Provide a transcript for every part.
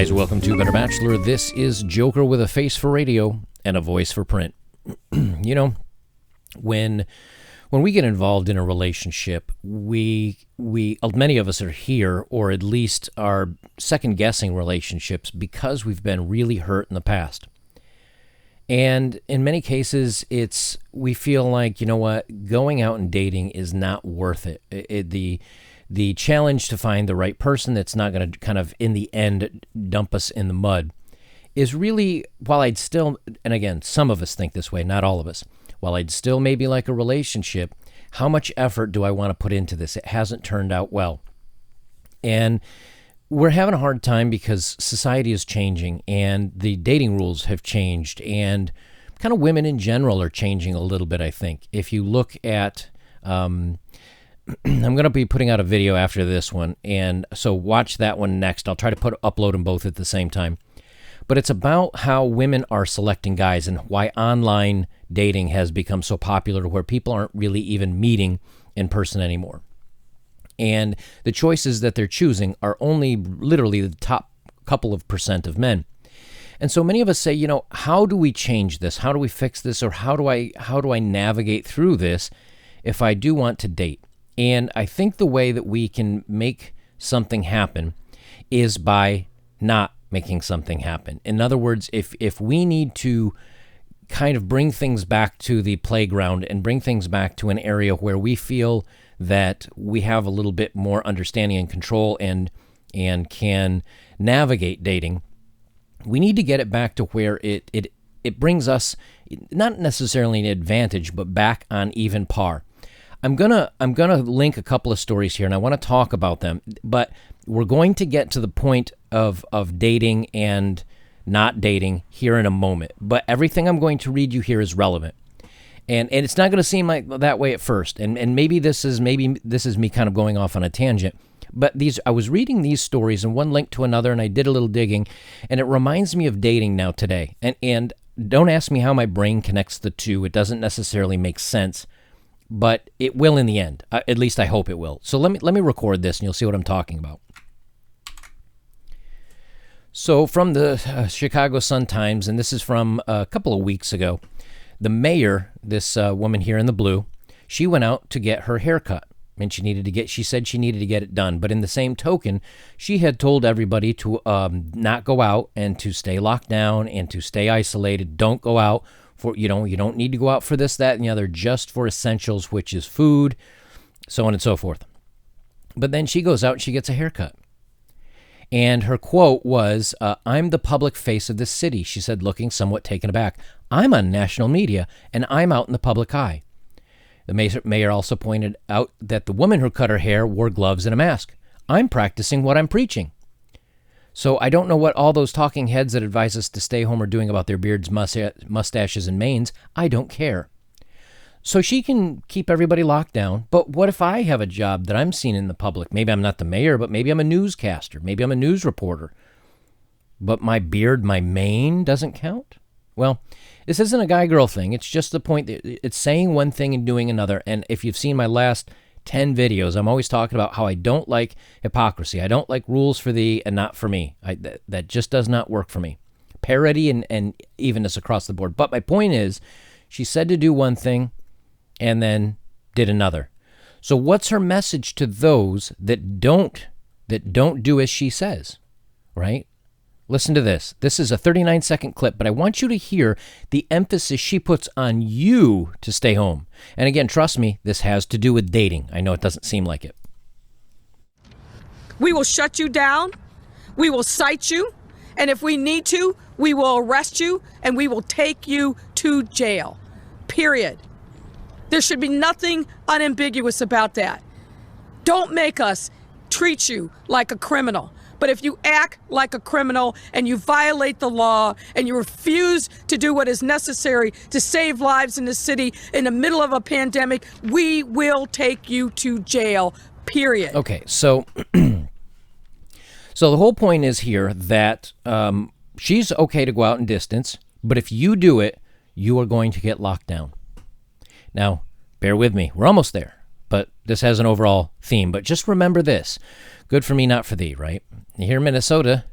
guys, welcome to Better Bachelor. This is Joker with a face for radio and a voice for print. You know, when we get involved in a relationship, we many of us are here, or at least are second guessing relationships because we've been really hurt in the past. And in many cases, we feel like, you know what, going out and dating is not worth it. The challenge to find the right person that's not going to kind of, in the end, dump us in the mud is really, while I'd still, and again, some of us think this way, not all of us, while I'd still maybe like a relationship, how much effort do I want to put into this? It hasn't turned out well. And we're having a hard time because society is changing and the dating rules have changed, and kind of women in general are changing a little bit, I think. If you look at, I'm going to be putting out a video after this one, and so watch that one next. I'll try to upload them both at the same time. But it's about how women are selecting guys and why online dating has become so popular to where people aren't really even meeting in person anymore. And the choices that they're choosing are only literally the top couple of percent of men. And so many of us say, you know, how do we change this? How do we fix this? Or how do I navigate through this if I do want to date? And I think the way that we can make something happen is by not making something happen. In other words, if we need to kind of bring things back to the playground and bring things back to an area where we feel that we have a little bit more understanding and control and can navigate dating, we need to get it back to where it brings us not necessarily an advantage, but back on even par. I'm gonna link a couple of stories here, and I want to talk about them. But we're going to get to the point of dating and not dating here in a moment. But everything I'm going to read you here is relevant, and it's not going to seem like that way at first. And maybe this is me kind of going off on a tangent. But I was reading these stories, and one linked to another, and I did a little digging, and it reminds me of dating now today. And don't ask me how my brain connects the two. It doesn't necessarily make sense. But it will in the end. At least I hope it will. So let me record this, and you'll see what I'm talking about. So from the Chicago Sun-Times, and this is from a couple of weeks ago, the mayor, this woman here in the blue, she went out to get her hair cut, and she said she needed to get it done. But in the same token, she had told everybody to not go out and to stay locked down and to stay isolated. Don't go out. You don't need to go out for this, that, and the other, just for essentials, which is food, so on and so forth. But then she goes out and she gets a haircut. And her quote was, "I'm the public face of this city," she said, looking somewhat taken aback. "I'm on national media, and I'm out in the public eye." The mayor also pointed out that the woman who cut her hair wore gloves and a mask. "I'm practicing what I'm preaching." So I don't know what all those talking heads that advise us to stay home are doing about their beards, mustaches, and manes. I don't care. So she can keep everybody locked down. But what if I have a job that I'm seen in the public? Maybe I'm not the mayor, but maybe I'm a newscaster. Maybe I'm a news reporter. But my beard, my mane doesn't count? Well, this isn't a guy-girl thing. It's just the point that it's saying one thing and doing another. And if you've seen my last 10 videos, I'm always talking about how I don't like hypocrisy. I don't like rules for thee and not for me. That just does not work for me. Parity and evenness across the board. But my point is, she said to do one thing and then did another. So what's her message to those that don't do as she says, right? Listen to this. This is a 39-second clip, but I want you to hear the emphasis she puts on you to stay home. And again, trust me, this has to do with dating. I know it doesn't seem like it. We will shut you down. We will cite you. And if we need to, we will arrest you and we will take you to jail. Period. There should be nothing unambiguous about that. Don't make us treat you like a criminal. But if you act like a criminal and you violate the law and you refuse to do what is necessary to save lives in the city in the middle of a pandemic, we will take you to jail, period. Okay, so the whole point is here that she's okay to go out and distance, but if you do it, you are going to get locked down. Now, bear with me. We're almost there, but this has an overall theme. But just remember this. Good for me, not for thee, right? Here in Minnesota,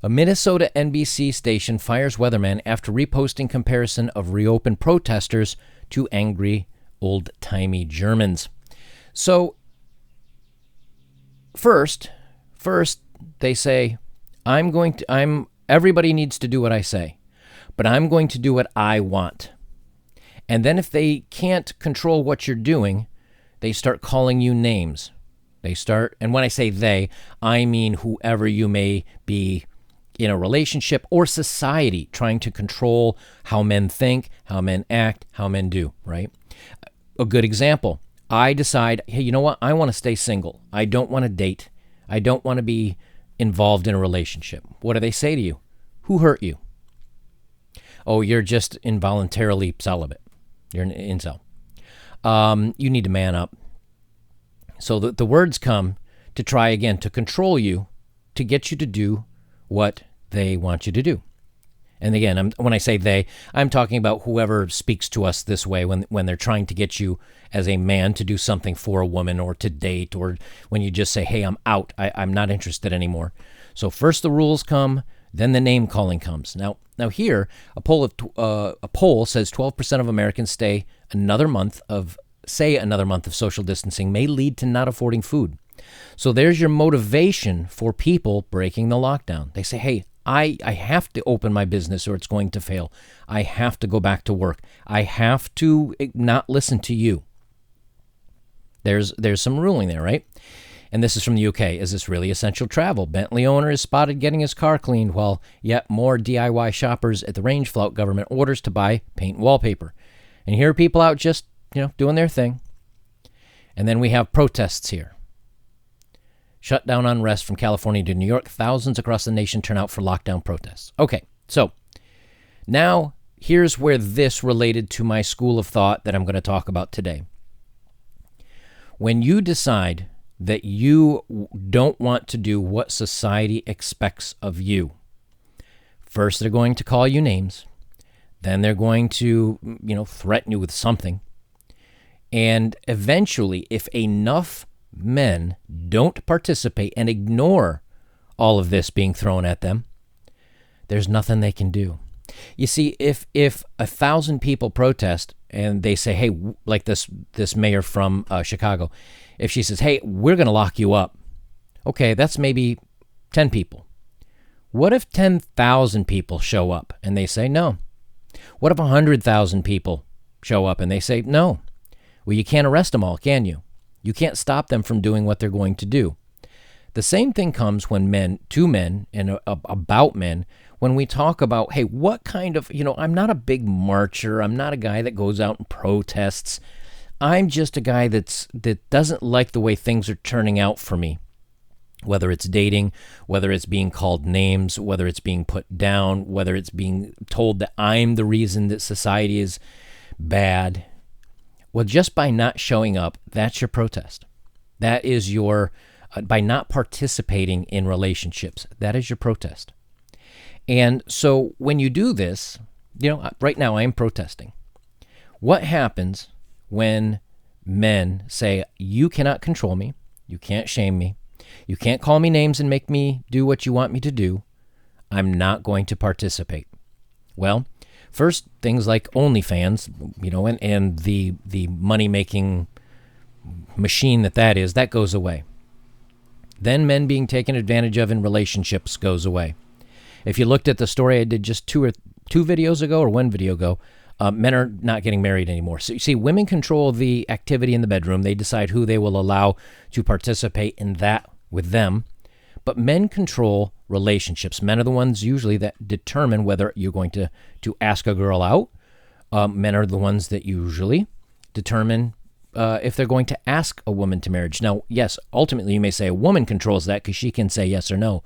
A Minnesota NBC station fires weatherman after reposting comparison of reopened protesters to angry old-timey Germans. So, first, they say, everybody needs to do what I say, but I'm going to do what I want. And then if they can't control what you're doing, they start calling you names. And when I say they, I mean whoever you may be in a relationship or society trying to control how men think, how men act, how men do, right? A good example, I decide, hey, you know what? I want to stay single. I don't want to date. I don't want to be involved in a relationship. What do they say to you? Who hurt you? Oh, you're just involuntarily celibate. You're an incel. You need to man up. So the words come to try again to control you, to get you to do what they want you to do. And again, when I say they, I'm talking about whoever speaks to us this way when they're trying to get you as a man to do something for a woman or to date, or when you just say, hey, I'm out. I'm not interested anymore. So first the rules come, then the name calling comes. Now here, a poll says 12% of Americans say another month of social distancing may lead to not affording food. So there's your motivation for people breaking the lockdown. They say, hey, I have to open my business or it's going to fail. I have to go back to work. I have to not listen to you. There's some ruling there, right? And this is from the UK. Is this really essential travel? Bentley owner is spotted getting his car cleaned while yet more DIY shoppers at the range flout government orders to buy paint and wallpaper. And here are people out just, doing their thing. And then we have protests here. Shut down unrest from California to New York. Thousands across the nation turn out for lockdown protests. Okay, so now here's where this related to my school of thought that I'm going to talk about today. When you decide that you don't want to do what society expects of you, first they're going to call you names. Then they're going to, threaten you with something. And eventually, if enough men don't participate and ignore all of this being thrown at them, there's nothing they can do. You see, if 1,000 people protest and they say, hey, like this mayor from Chicago, if she says, hey, we're going to lock you up, okay, that's maybe 10 people. What if 10,000 people show up and they say no? What if 100,000 people show up and they say no? Well, you can't arrest them all, can you? You can't stop them from doing what they're going to do. The same thing comes when two men, and about men, when we talk about, hey, what kind of, I'm not a big marcher. I'm not a guy that goes out and protests. I'm just a guy that doesn't like the way things are turning out for me. Whether it's dating, whether it's being called names, whether it's being put down, whether it's being told that I'm the reason that society is bad. Well, just by not showing up, that's your protest. That is your, by not participating in relationships, that is your protest. And so when you do this, right now I am protesting. What happens when men say, you cannot control me, you can't shame me, you can't call me names and make me do what you want me to do, I'm not going to participate? Well, first, things like OnlyFans, and the money-making machine that is, that goes away. Then men being taken advantage of in relationships goes away. If you looked at the story I did just two videos ago or one video ago, men are not getting married anymore. So you see, women control the activity in the bedroom. They decide who they will allow to participate in that with them. But men control relationships. Men are the ones usually that determine whether you're going to ask a girl out. Men are the ones that usually determine if they're going to ask a woman to marriage. Now, yes, ultimately you may say a woman controls that because she can say yes or no.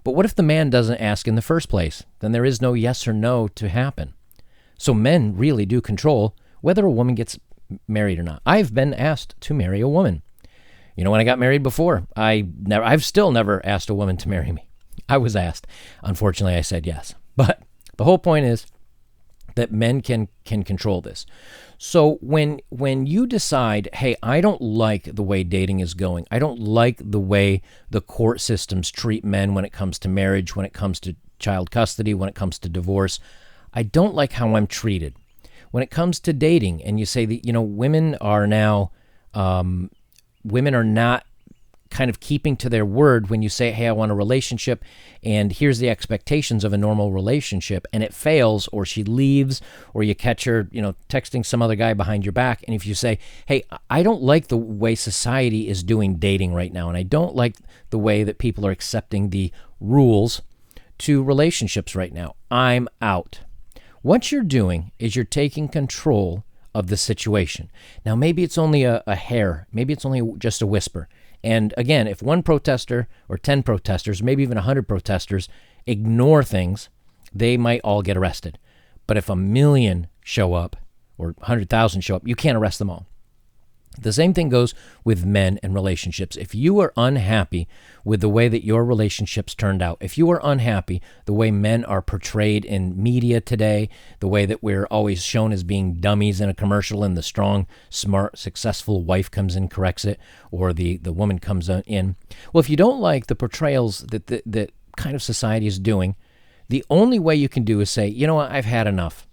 But what if the man doesn't ask in the first place? Then there is no yes or no to happen. So men really do control whether a woman gets married or not. I've been asked to marry a woman. When I got married before, I've still never asked a woman to marry me. I was asked. Unfortunately, I said yes. But the whole point is that men can control this. So when you decide, hey, I don't like the way dating is going, I don't like the way the court systems treat men when it comes to marriage, when it comes to child custody, when it comes to divorce, I don't like how I'm treated. When it comes to dating, and you say that, women are now, women are not kind of keeping to their word when you say, hey, I want a relationship, and here's the expectations of a normal relationship, and it fails, or she leaves, or you catch her, texting some other guy behind your back, and if you say, hey, I don't like the way society is doing dating right now, and I don't like the way that people are accepting the rules to relationships right now, I'm out. What you're doing is you're taking control of the situation. Now, maybe it's only a hair, maybe it's only just a whisper. And again, if one protester or 10 protesters, maybe even 100 protesters ignore things, they might all get arrested. But if 1 million show up or 100,000 show up, you can't arrest them all. The same thing goes with men and relationships. If you are unhappy with the way that your relationships turned out, if you are unhappy the way men are portrayed in media today, the way that we're always shown as being dummies in a commercial and the strong, smart, successful wife comes in, corrects it, or the woman comes in. Well, if you don't like the portrayals that kind of society is doing, the only way you can do is say, you know what, I've had enough.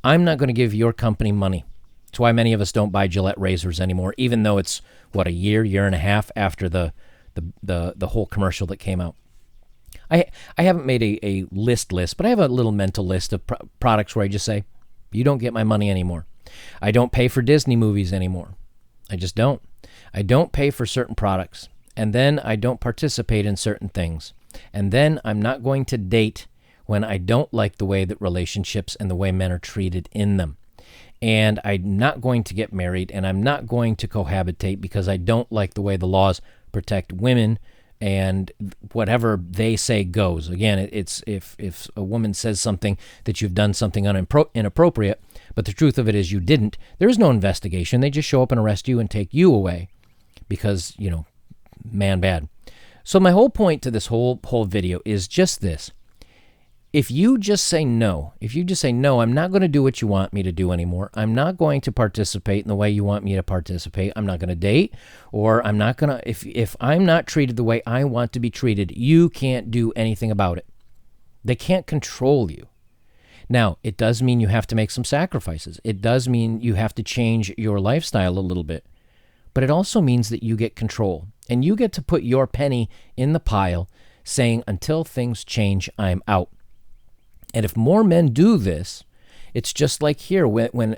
I'm not going to give your company money. It's why many of us don't buy Gillette razors anymore, even though it's, a year and a half after the whole commercial that came out. I haven't made a list, but I have a little mental list of products where I just say, you don't get my money anymore. I don't pay for Disney movies anymore. I just don't. I don't pay for certain products. And then I don't participate in certain things. And then I'm not going to date when I don't like the way that relationships and the way men are treated in them. And I'm not going to get married, and I'm not going to cohabitate because I don't like the way the laws protect women, and whatever they say goes. Again, it's if a woman says something that you've done something inappropriate, but the truth of it is you didn't, there is no investigation. They just show up and arrest you and take you away because, man bad. So my whole point to this whole video is just this. If you just say no, I'm not going to do what you want me to do anymore. I'm not going to participate in the way you want me to participate. I'm not going to date, or I'm not going to, if I'm not treated the way I want to be treated, you can't do anything about it. They can't control you. Now, it does mean you have to make some sacrifices. It does mean you have to change your lifestyle a little bit. But it also means that you get control, and you get to put your penny in the pile saying, until things change, I'm out. And if more men do this, it's just like here when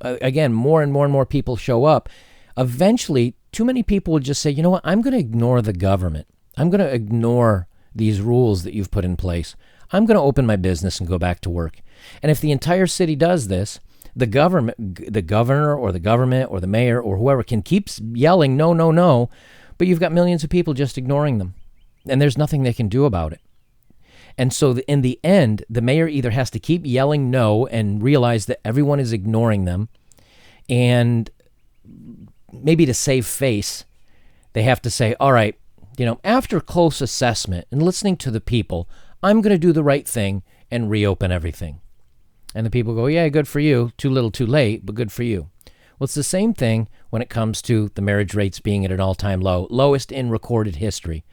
again, more and more people show up, eventually too many people will just say, you know what, I'm going to ignore the government. I'm going to ignore these rules that you've put in place. I'm going to open my business and go back to work. And if the entire city does this, the governor or the government or the mayor or whoever can keep yelling, no, no, no, but you've got millions of people just ignoring them. And there's nothing they can do about it. And so in the end, the mayor either has to keep yelling no and realize that everyone is ignoring them, and maybe to save face, they have to say, all right, after close assessment and listening to the people, I'm going to do the right thing and reopen everything. And the people go, yeah, good for you. Too little, too late, but good for you. Well, it's the same thing when it comes to the marriage rates being at an all-time low, lowest in recorded history.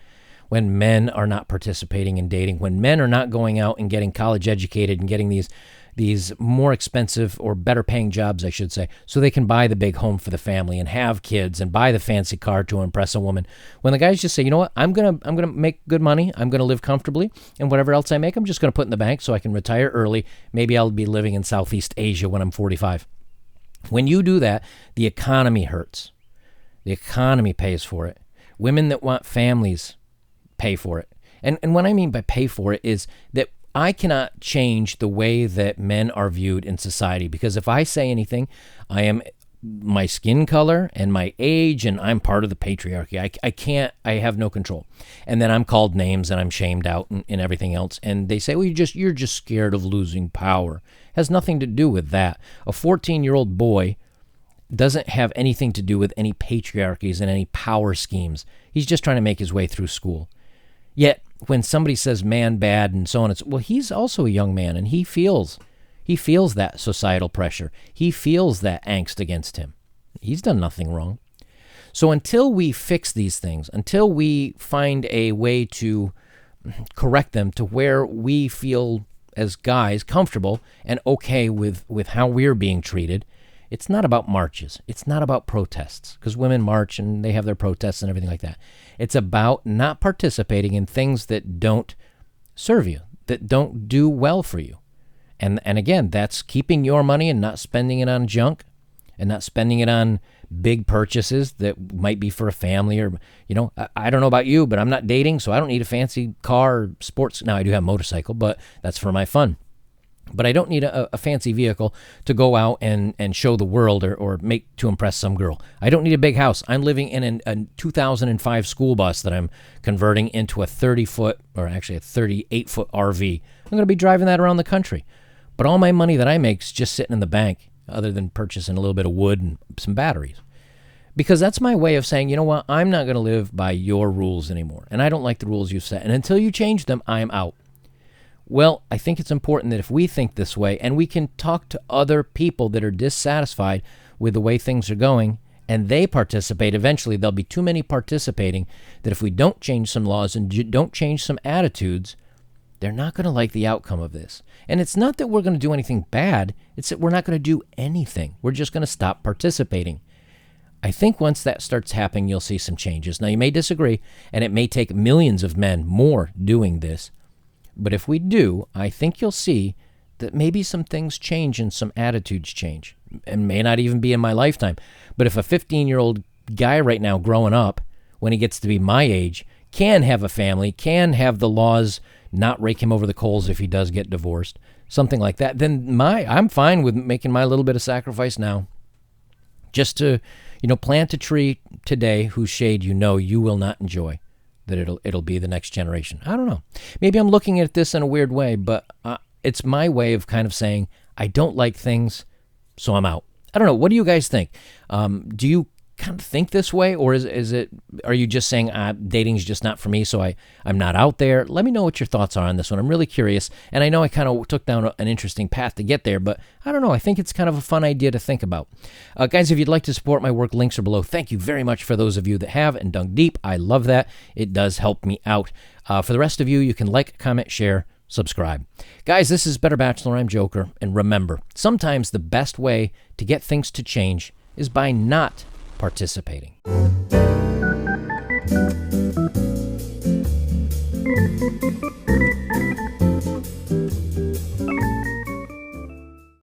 When men are not participating in dating, when men are not going out and getting college educated and getting these more expensive or better paying jobs, I should say, so they can buy the big home for the family and have kids and buy the fancy car to impress a woman. When the guys just say, you know what, I'm gonna make good money, I'm gonna live comfortably, and whatever else I make, I'm just gonna put in the bank so I can retire early. Maybe I'll be living in Southeast Asia when I'm 45. When you do that, the economy hurts. The economy pays for it. Women that want families pay for it. And what I mean by pay for it is that I cannot change the way that men are viewed in society, because if I say anything, I am my skin color and my age, and I'm part of the patriarchy. I have no control. And then I'm called names and I'm shamed out and everything else. And they say, well, you're just scared of losing power. It has nothing to do with that. A 14-year-old boy doesn't have anything to do with any patriarchies and any power schemes. He's just trying to make his way through school. Yet, when somebody says man bad and so on, well, he's also a young man, and he feels He feels that societal pressure. He feels that angst against him. He's done nothing wrong. So until we fix these things, until we find a way to correct them to where we feel as guys comfortable and okay with how we're being treated, it's not about marches. It's not about protests, because women march and they have their protests and everything like that. It's about not participating in things that don't serve you, that don't do well for you. And again, that's keeping your money and not spending it on junk and not spending it on big purchases that might be for a family or, I don't know about you, but I'm not dating, so I don't need a fancy car or sports. Now, I do have a motorcycle, but that's for my fun. But I don't need a fancy vehicle to go out and show the world or make to impress some girl. I don't need a big house. I'm living in a 2005 school bus that I'm converting into a 30-foot, or actually a 38-foot RV. I'm going to be driving that around the country. But all my money that I make is just sitting in the bank, other than purchasing a little bit of wood and some batteries. Because that's my way of saying, you know what, I'm not going to live by your rules anymore. And I don't like the rules you've set. And until you change them, I'm out. Well, I think it's important that if we think this way and we can talk to other people that are dissatisfied with the way things are going and they participate, eventually there'll be too many participating that if we don't change some laws and don't change some attitudes, they're not going to like the outcome of this. And it's not that we're going to do anything bad. It's that we're not going to do anything. We're just going to stop participating. I think once that starts happening, you'll see some changes. Now, you may disagree, and it may take millions of men more doing this. But if we do, I think you'll see that maybe some things change and some attitudes change. And may not even be in my lifetime. But if a 15-year-old guy right now growing up, when he gets to be my age, can have a family, can have the laws not rake him over the coals if he does get divorced, something like that, then I'm fine with making my little bit of sacrifice now. Just to, plant a tree today whose shade you will not enjoy, that it'll be the next generation. I don't know. Maybe I'm looking at this in a weird way, but it's my way of kind of saying, I don't like things, so I'm out. I don't know. What do you guys think? Do you kind of think this way, or are you just saying dating's just not for me, so I'm not out there? Let me know what your thoughts are on this one. I'm really curious, and I know I kind of took down an interesting path to get there, but I don't know. I think it's kind of a fun idea to think about. Guys, if you'd like to support my work, links are below. Thank you very much for those of you that have and dug deep. I love that. It does help me out. For the rest of you, you can like, comment, share, subscribe. Guys, this is Better Bachelor. I'm Joker, and remember, sometimes the best way to get things to change is by not participating.